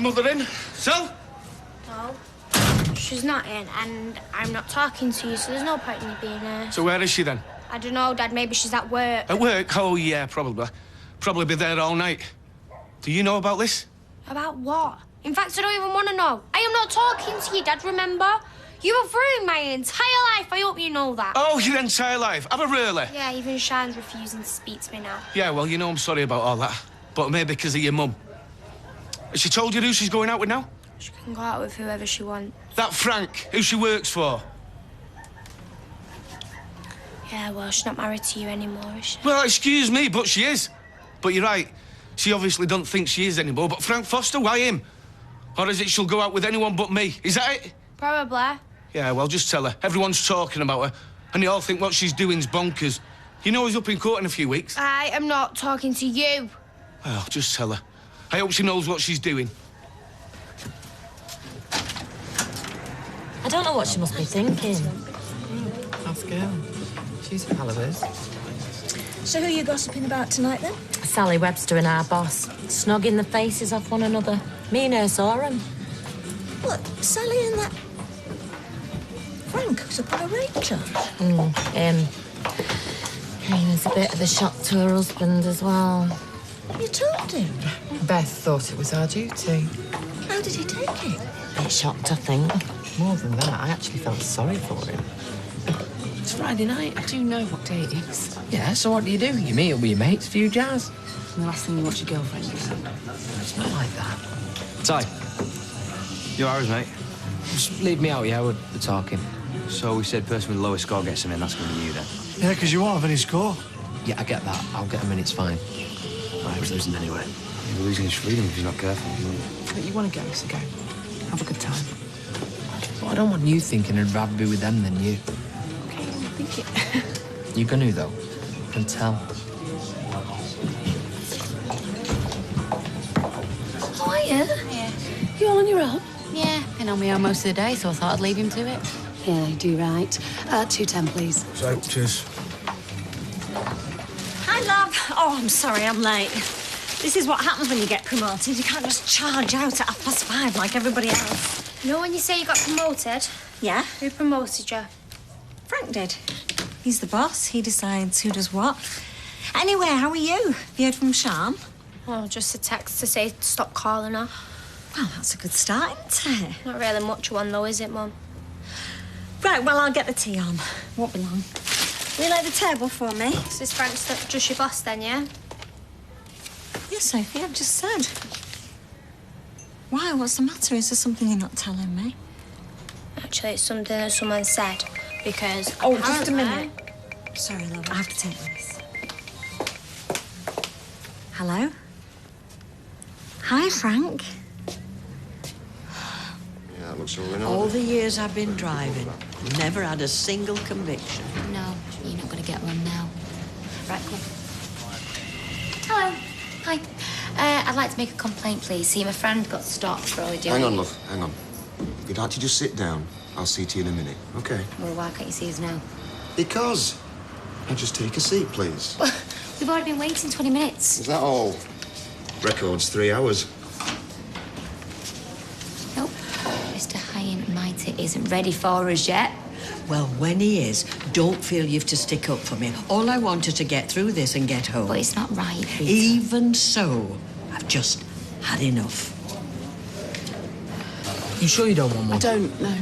your mother in? So? No. She's not in, and I'm not talking to you, so there's no point in you being here. So where is she then? I don't know, Dad. Maybe she's at work. At work? Oh, yeah, probably. Probably be there all night. Do you know about this? About what? In fact, I don't even want to know. I am not talking to you, Dad, remember? You have ruined my entire life. I hope you know that. Oh, your entire life? Have I really? Yeah, even Sian's refusing to speak to me now. Yeah, well, you know I'm sorry about all that. But maybe because of your mum. Has she told you who she's going out with now? She can go out with whoever she wants. That Frank, who she works for? Yeah, well, she's not married to you anymore, is she? Well, excuse me, but she is. But you're right. She obviously doesn't think she is anymore. But Frank Foster, why him? Or is it she'll go out with anyone but me? Is that it? Probably. Yeah, well, just tell her. Everyone's talking about her, and they all think what she's doing's bonkers. You know he's up in court in a few weeks. I am not talking to you. Well, just tell her. I hope she knows what she's doing. I don't know what she must be thinking. Ask her. She's a pal of hers. So who are you gossiping about tonight, then? Sally Webster and our boss, snogging the faces off one another. Me and her saw 'em. What, Sally and that... Frank, who's up on a rape charge? Him. He was a bit of a shock to her husband as well. You told him? Beth thought it was our duty. How did he take it? Bit shocked, I think. More than that, I actually felt sorry for him. It's Friday night. I do know what day it is. Yeah, so what do? You meet up with your mates, few jazz. And the last thing you want your girlfriend to do. It's not like that. Ty, you're ours, mate. Just leave me out, yeah, we're talking. So we said person with the lowest score gets him in. That's going to be you, then. Yeah, because you won't have any score. Yeah, I get that. I'll get him in, it's fine. Right, he's losing anyway. He's losing his freedom if he's not careful. But you want to go, so go. Have a good time. Well, I don't want you thinking I'd rather be with them than you. Okay, well, think it. You're gonna, though. I can tell. How are you? Yeah. You all on your own? Yeah, been on my own most of the day, so I thought I'd leave him to it. Yeah, you do right. 210, please. So, cheers. Hi, love. Oh, I'm sorry, I'm late. This is what happens when you get promoted. You can't just charge out at 5:30 like everybody else. You know when you say you got promoted? Yeah? Who promoted you? Frank did. He's the boss. He decides who does what. Anyway, how are you? Have you heard from Sian? Oh, just a text to say stop calling her. Well, that's a good start, isn't it? Not really much one, though, is it, Mum? Right, well, I'll get the tea on. Won't be long. Will you lay the table for me? Is this Frank's just your boss, then, yeah? Yes, Sophie, I've just said. Why? What's the matter? Is there something you're not telling me? Actually, it's something that someone said, because... Oh, just a apparently- minute. Sorry, love, I have to take this. Hello? Hi, Frank. Yeah, that looks all in All order. the years I've been driving, never had a single conviction. No, you're not going to get one now. Right, come on. Hello. Hi. I'd like to make a complaint, please. See, my friend got stopped for only doing... Hang on, love, hang on. If you'd like to just sit down, I'll see to you in a minute, OK? Well, why can't you see us now? Because. Now just take a seat, please. We've already been waiting 20 minutes. Is that all? Record's 3 hours. Nope. Mr. High and Mighty isn't ready for us yet. Well, when he is, don't feel you have to stick up for me. All I want is to get through this and get home. But it's not right, Peter. Even so, I've just had enough. You sure you don't want one? I don't know.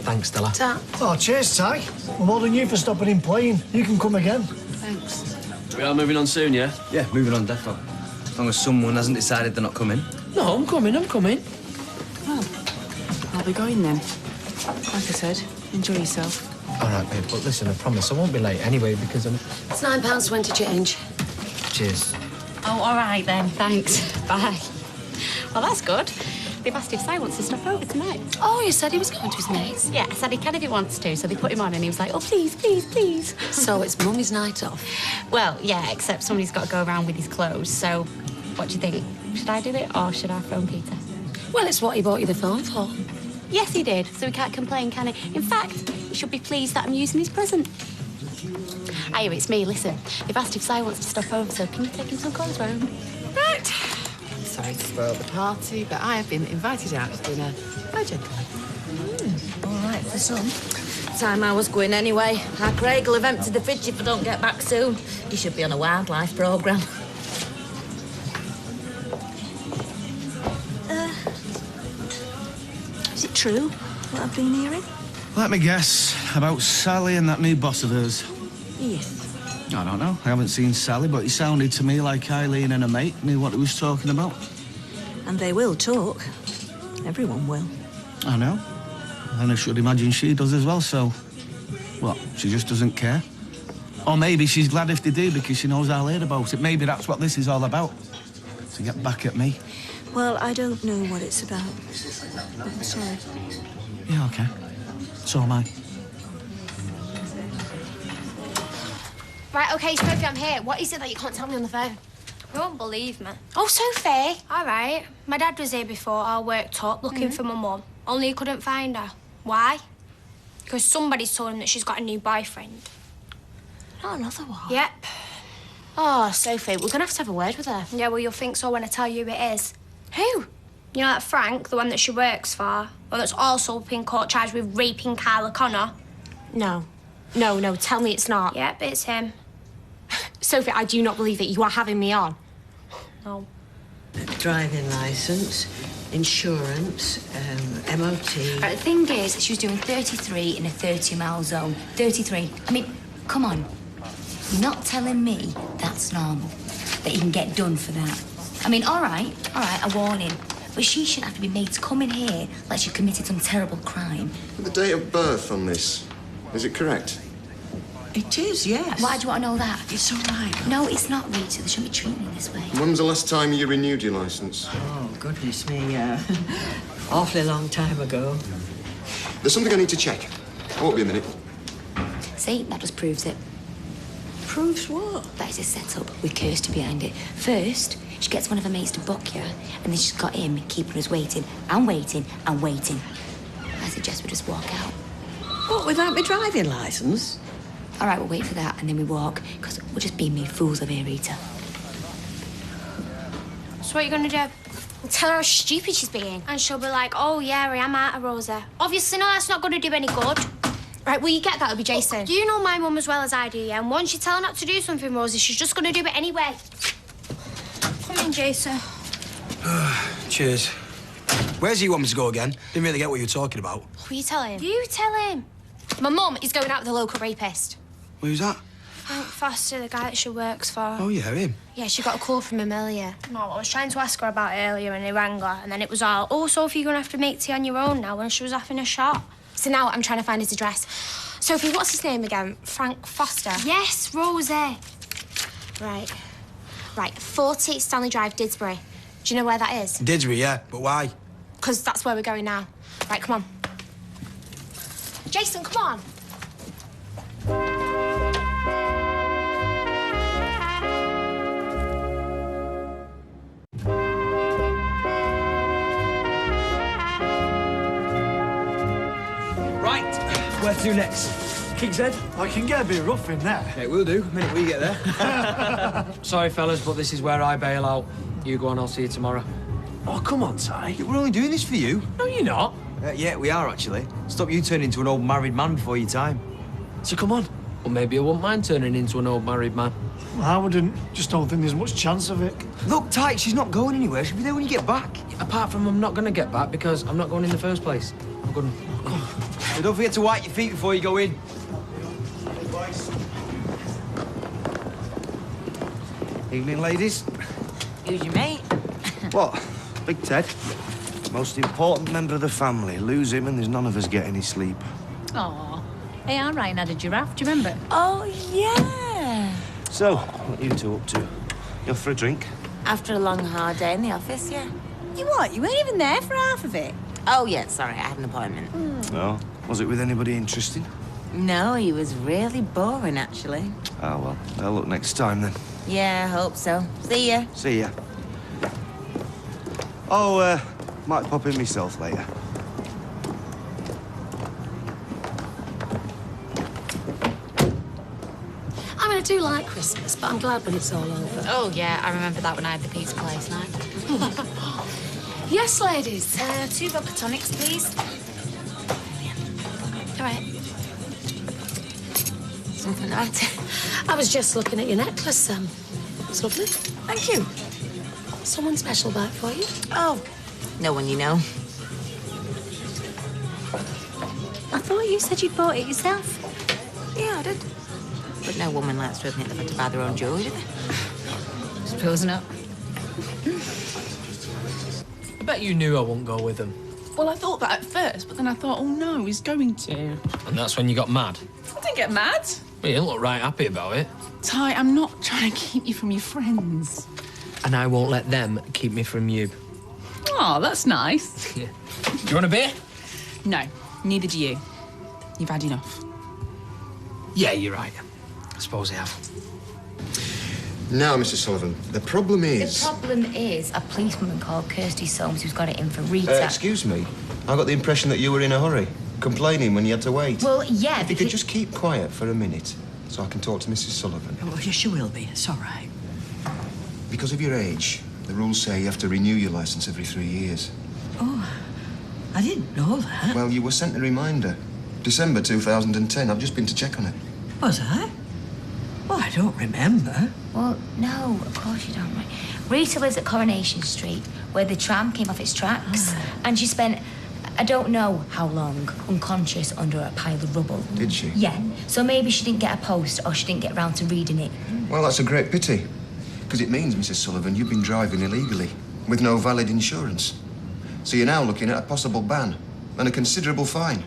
Thanks, Stella. Ta. Oh, cheers, Ty. Well, more than you for stopping him playing. You can come again. Thanks. We are moving on soon, yeah? Yeah, moving on, definitely. As long as someone hasn't decided they're not coming. No, I'm coming. Well, I'll be going then. Like I said, enjoy yourself. All right, babe, but listen, I promise I won't be late anyway because I'm... It's £9.20 change. Cheers. Oh, all right then. Thanks. Bye. Well, that's good. They've asked if Si wants to stop over tonight. Oh, you said he was going to his mates. Yeah, I said he can if he wants to, so they put him on and he was like, oh, please, please, please. So it's Mummy's night off. Well, yeah, except somebody's got to go around with his clothes, so what do you think? Should I do it or should I phone Peter? Well, it's what he bought you the phone for. Yes, he did, so he can't complain, can he? In fact, he should be pleased that I'm using his present. Hiya, it's me, listen. They've asked if Si wants to stop over, so can you take him some clothes round? Right. sorry to spoil the party, but I have been invited out to dinner by a gentleman. All right for some. Time I was going anyway. Our Craig will have emptied the fridge if I don't get back soon. He should be on a wildlife programme. Is it true, what I've been hearing? Let me guess. About Sally and that new boss of hers. Yes. I don't know. I haven't seen Sally, but it sounded to me like Eileen and her mate knew what he was talking about. And they will talk. Everyone will. I know. And I should imagine she does as well, so... What, she just doesn't care? Or maybe she's glad if they do because she knows I'll hear about it. Maybe that's what this is all about. To get back at me. Well, I don't know what it's about. I'm sorry. Yeah, OK. So am I. Right, OK, Sophie, I'm here. What is it that you can't tell me on the phone? You won't believe me. Oh, Sophie. All right. My dad was here before, all worked up, looking for my mum. Only he couldn't find her. Why? Because somebody's told him that she's got a new boyfriend. Not another one. Yep. Oh, Sophie, we're going to have a word with her. Yeah, well, you'll think so when I tell you who it is. Who? You know that Frank, the one that she works for? Or that's also been caught charged with raping Carla Connor? No. No, tell me it's not. Yep, it's him. Sophie, I do not believe it. You are having me on. No. Driving licence, insurance, MOT. The thing is, she was doing 33 in a 30-mile zone. 33. I mean, come on. You're not telling me that's normal, that you can get done for that. I mean, all right, a warning. But she shouldn't have to be made to come in here like she committed some terrible crime. The date of birth on this, is it correct? It is, yes. Why do you want to know that? It's all right. No, it's not, Rita. They shouldn't be treating me this way. When's the last time you renewed your licence? Oh, goodness me, awfully long time ago. There's something I need to check. I won't be a minute. See, that just proves it. Proves what? That is a setup with Kirsty behind it. First, she gets one of her mates to book you, and then she's got him keeping us waiting and waiting and waiting. I suggest we just walk out. What, without my driving licence? All right, we'll wait for that, and then we walk, because we're just being made fools of here, Rita. So what are you going to do? Tell her how stupid she's being. And she'll be like, oh, yeah, I am out of Rosa. Obviously, no, that's not going to do any good. Right, will you get that? It'll be Jason. You know my mum as well as I do, yeah? And once you tell her not to do something, Rosie, she's just going to do it anyway. Come in, Jason. Cheers. Where's he want me to go again? Didn't really get what you were talking about. Will you tell him? You tell him. My mum is going out with a local rapist. Who's that? Frank Foster, the guy that she works for. Oh, yeah, him. Yeah, she got a call from him earlier. No, I was trying to ask her about it earlier and he rang her. And then it was all, oh, Sophie, you're going to have to make tea on your own now. And she was off in a shop. So now I'm trying to find his address. Sophie, what's his name again? Frank Foster? Yes, Rosie. Right. 40 Stanley Drive, Didsbury. Do you know where that is? Didsbury, yeah, but why? Because that's where we're going now. Right, come on. Jason, come on. Right, where to next? King's Head? I can get a bit rough in there. Yeah, we'll do, the minute we get there. Sorry, fellas, but this is where I bail out. You go on, I'll see you tomorrow. Oh, come on, Ty. We're only doing this for you. No, you're not. Yeah, we are, actually. Stop you turning into an old married man before your time. So come on. Well, maybe I wouldn't mind turning into an old married man. I wouldn't. Just don't think there's much chance of it. Look, Ty, she's not going anywhere. She'll be there when you get back. Apart from I'm not going to get back because I'm not going in the first place. I'm going... So don't forget to wipe your feet before you go in. Evening, ladies. Who's your mate? What? Big Ted. Most important member of the family. Lose him and there's none of us get any sleep. Oh, hey, our Ryan had a giraffe, do you remember? Oh, yeah. So, what are you two up to? You off for a drink? After a long, hard day in the office, yeah. You what? You weren't even there for half of it. Oh, yeah, sorry, I had an appointment. No. Was it with anybody interesting? No, he was really boring, actually. Oh, well, I'll look next time then. Yeah, I hope so. See ya. See ya. Oh, might pop in myself later. I'm going to do like Christmas, but I'm glad when it's all over. Oh, yeah, I remember that when I had the pizza place night. Yes, ladies. 2 vodka tonics, please. All right. Something about it. I was just looking at your necklace, It's lovely. Thank you. Someone special bought for you? Oh, no one you know. I thought you said you'd bought it yourself. Yeah, I did. But no woman likes to admit they've had to buy their own jewellery, do they? Suppose not. I bet you knew I wouldn't go with them. Well, I thought that at first, but then I thought, oh no, he's going to. And that's when you got mad. I didn't get mad. Well, you didn't look right happy about it. Ty, I'm not trying to keep you from your friends. And I won't let them keep me from you. Oh, that's nice. Yeah. Do you want a beer? No, neither do you. You've had enough. Yeah, you're right. I suppose I have. Now, Mrs. Sullivan, the problem is... The problem is a policewoman called Kirsty Soames who's got it in for Rita. Excuse me. I got the impression that you were in a hurry, complaining when you had to wait. Well, yeah, If you could just keep quiet for a minute, so I can talk to Mrs. Sullivan. Oh, yes, you will be. It's all right. Because of your age, the rules say you have to renew your licence every 3 years. Oh, I didn't know that. Well, you were sent a reminder. December 2010. I've just been to check on it. Was I? Well, I don't remember. Well, no, of course you don't. Right? Rita lives at Coronation Street, where the tram came off its tracks, and she spent, I don't know how long, unconscious under a pile of rubble. Did she? Yeah. So maybe she didn't get a post, or she didn't get round to reading it. Well, that's a great pity. Because it means, Mrs. Sullivan, you've been driving illegally, with no valid insurance. So you're now looking at a possible ban and a considerable fine.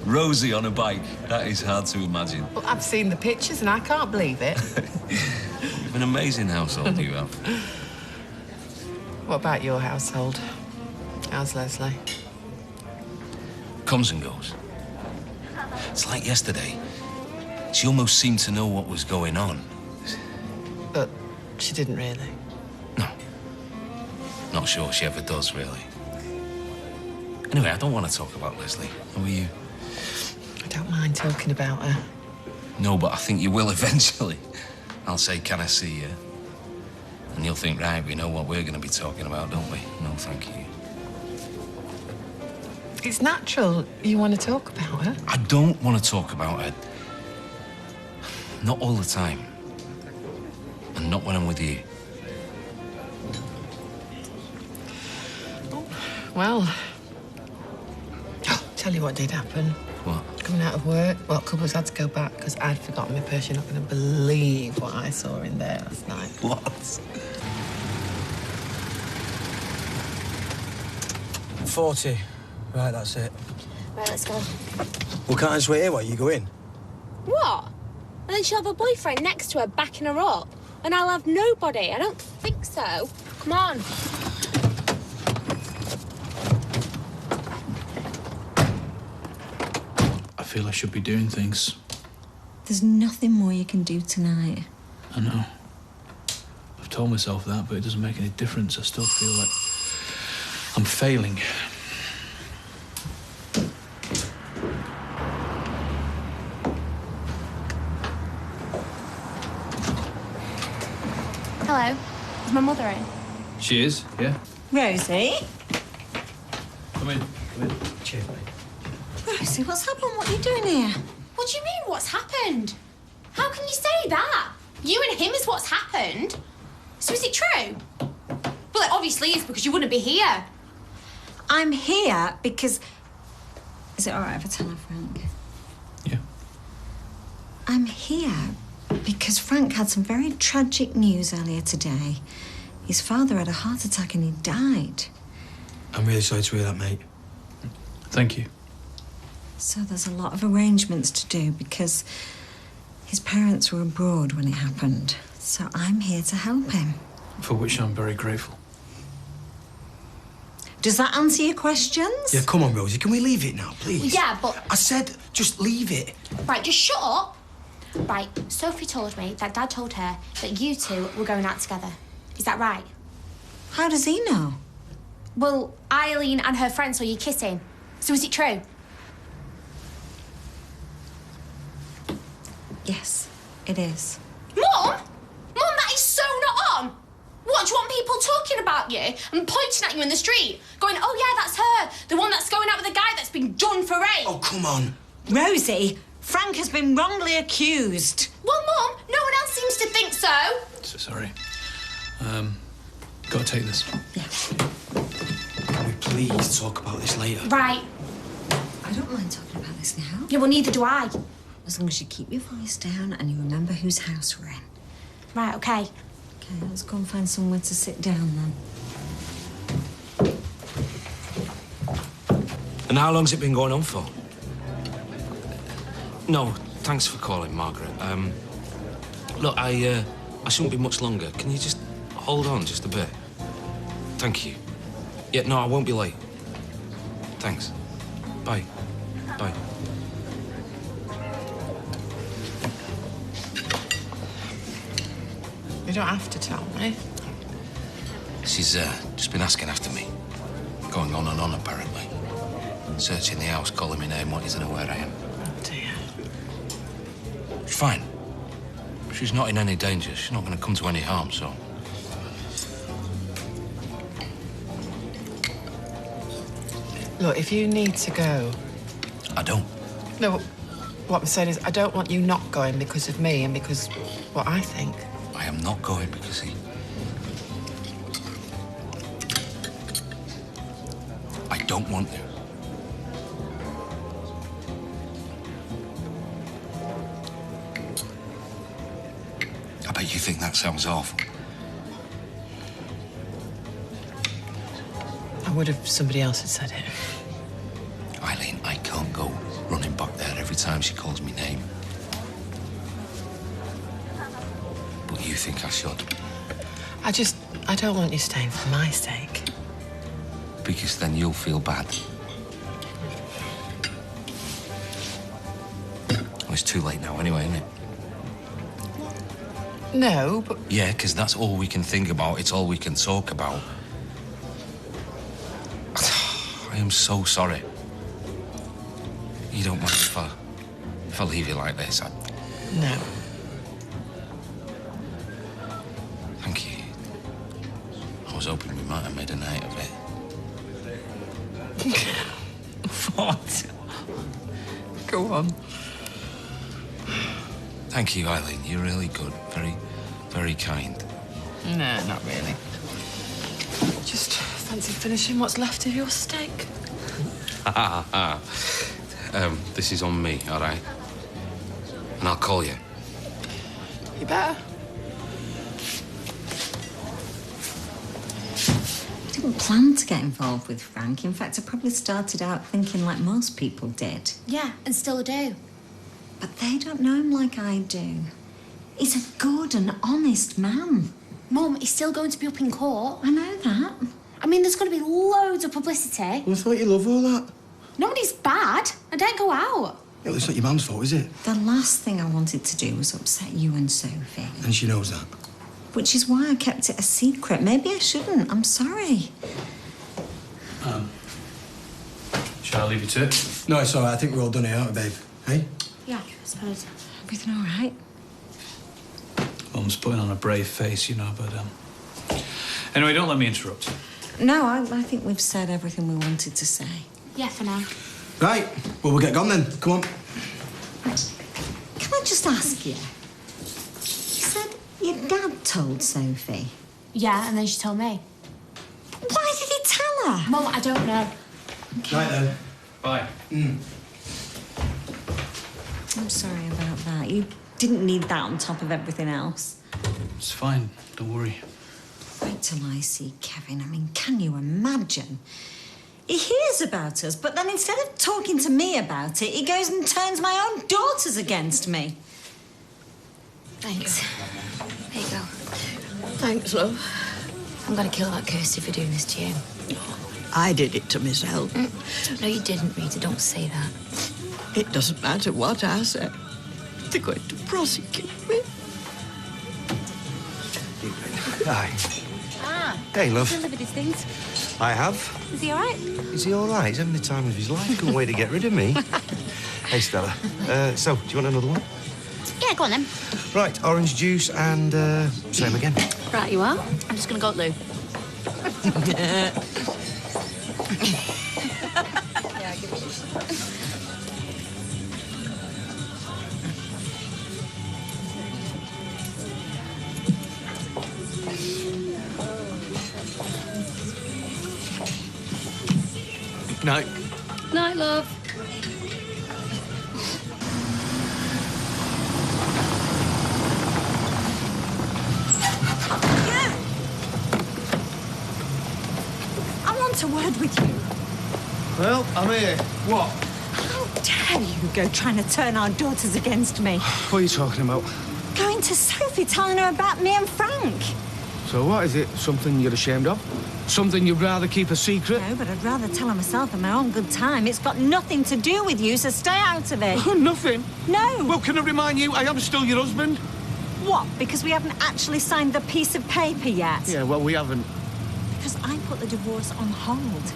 Rosie on a bike. That is hard to imagine. Well, I've seen the pictures and I can't believe it. You've an amazing household, you have. What about your household? How's Leslie? Comes and goes. It's like yesterday. She almost seemed to know what was going on. But she didn't really. Not sure she ever does, really. Anyway, I don't want to talk about Leslie. How are you? I don't mind talking about her. No, but I think you will eventually. I'll say, can I see you? And you'll think, right, we know what we're going to be talking about, don't we? No, thank you. It's natural you want to talk about her. I don't want to talk about her. Not all the time. And not when I'm with you. Well, tell you what did happen. What? Coming out of work, well, couples had to go back because I'd forgotten my purse. You're not going to believe what I saw in there last night. What? 40. Right, that's it. Right, let's go. Well, can't I just wait here while you go in? What? And then she'll have a boyfriend next to her backing her up. And I'll have nobody. I don't think so. Come on. I feel I should be doing things. There's nothing more you can do tonight. I know. I've told myself that, but it doesn't make any difference. I still feel like I'm failing. Hello. Is my mother in? She is, yeah. Rosie? Come in. Cheers, mate. Rosie, what's happened? What are you doing here? What do you mean, what's happened? How can you say that? You and him is what's happened. So is it true? Well, it obviously is because you wouldn't be here. I'm here because... Is it all right if I tell her, Frank? Yeah. I'm here because Frank had some very tragic news earlier today. His father had a heart attack and he died. I'm really sorry to hear that, mate. Thank you. So there's a lot of arrangements to do because his parents were abroad when it happened. So I'm here to help him. For which I'm very grateful. Does that answer your questions? Yeah, come on, Rosie. Can we leave it now, please? Yeah, but... I said just leave it. Right, just shut up. Right, Sophie told me that Dad told her that you two were going out together. Is that right? How does he know? Well, Eileen and her friend saw you kissing. So is it true? Yes, it is. Mum? Mum, that is so not on! What, do you want people talking about you and pointing at you in the street? Going, oh yeah, that's her, the one that's going out with the guy that's been done for rape. Oh, come on. Rosie, Frank has been wrongly accused. Well, Mum, no one else seems to think so. So sorry. Gotta take this. Can we please talk about this later? Right. I don't mind talking about this now. Yeah, well, neither do I. As long as you keep your voice down and you remember whose house we're in. Right, OK. OK, let's go and find somewhere to sit down then. And how long's it been going on for? No, thanks for calling, Margaret. Look, I shouldn't be much longer. Can you just hold on just a bit? Thank you. Yeah, no, I won't be late. Thanks. Bye. Bye. You don't have to tell me. She's just been asking after me. Going on and on, apparently. Searching the house, calling me name, wanting to know where I am. Oh, dear. She's fine. She's not in any danger. She's not going to come to any harm, so... Look, if you need to go... I don't. No, what I'm saying is I don't want you not going because of me and because what I think. I am not going because he... I don't want you. I bet you think that sounds awful. I would if somebody else had said it. Eileen, I can't go running back there every time she calls me name. But you think I should? I don't want you staying for my sake. Because then you'll feel bad. Well, it's too late now anyway, isn't it? No, but... Yeah, because that's all we can think about. It's all we can talk about. I am so sorry. You don't mind if I leave you like this? No. Thank you. I was hoping we might have made a night of it. What? Go on. Thank you, Eileen. You're really good. Very, very kind. No, not really. Just fancy finishing what's left of your steak. This is on me, all right? And I'll call you. You better. I didn't plan to get involved with Frank. In fact, I probably started out thinking like most people did. Yeah, and still do. But they don't know him like I do. He's a good and honest man. Mum, he's still going to be up in court. I know that. I mean, there's going to be loads of publicity. Well, I thought you loved all that. Nobody's bad. I don't go out. Yeah, well, it's not your mum's fault, is it? The last thing I wanted to do was upset you and Sophie. And she knows that. Which is why I kept it a secret. Maybe I shouldn't. I'm sorry. Shall I leave you to it? No, it's all right. I think we're all done here, aren't we, babe? Hey? Yeah, I suppose. Everything all right? Mum's putting on a brave face, you know, but, Anyway, don't let me interrupt. No, I think we've said everything we wanted to say. Yeah, for now. Right. Well, we'll get gone then. Come on. Can I just ask you? You said your dad told Sophie. Yeah, and then she told me. But why did he tell her? Mum, I don't know. Okay. Right then. Bye. I'm sorry about that. You didn't need that on top of everything else. It's fine. Don't worry. Wait till I see Kevin. I mean, can you imagine? He hears about us, but then instead of talking to me about it, he goes and turns my own daughters against me. Thanks. There you go. Thanks, love. I'm gonna kill that Kirsty for doing this to you. I did it to myself. No, you didn't, Rita. Don't say that. It doesn't matter what I say. They're going to prosecute me. Hi. Ah, Hey, love. delivered his things. I have. Is he all right? Is he all right? He's having the time of his life. Couldn't wait to get rid of me. Hey, Stella. So, do you want another one? Yeah, go on then. Right, orange juice and same again. Right, you are. I'm just going to go at Lou. Night. Night, love. Yeah. I want a word with you. Well, I'm here. What? How dare you go trying to turn our daughters against me? What are you talking about? Going to Sophie telling her about me and Frank. So what, is it something you're ashamed of? Something you'd rather keep a secret? No, but I'd rather tell her myself in my own good time. It's got nothing to do with you, so stay out of it. Nothing? No. Well, can I remind you, I am still your husband. What? Because we haven't actually signed the piece of paper yet? Yeah, well, we haven't. Because I put the divorce on hold.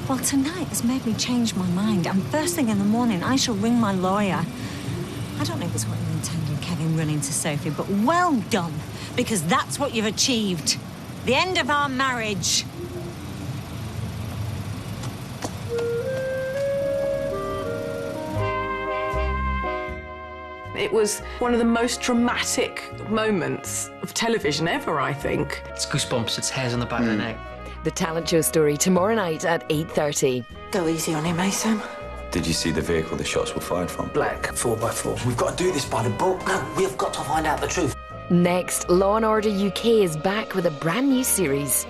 Well, tonight has made me change my mind, and first thing in the morning, I shall ring my lawyer. I don't know if it's what you intended, Kevin, running to Sophie, but well done, because that's what you've achieved. The end of our marriage. It was one of the most dramatic moments of television ever, I think. It's goosebumps, it's hairs on the back of the neck. The talent show story tomorrow night at 8:30. Go easy on him, Mason. Did you see the vehicle the shots were fired from? Black 4x4. We've got to do this by the book. No, we've got to find out the truth. Next, Law & Order UK is back with a brand new series.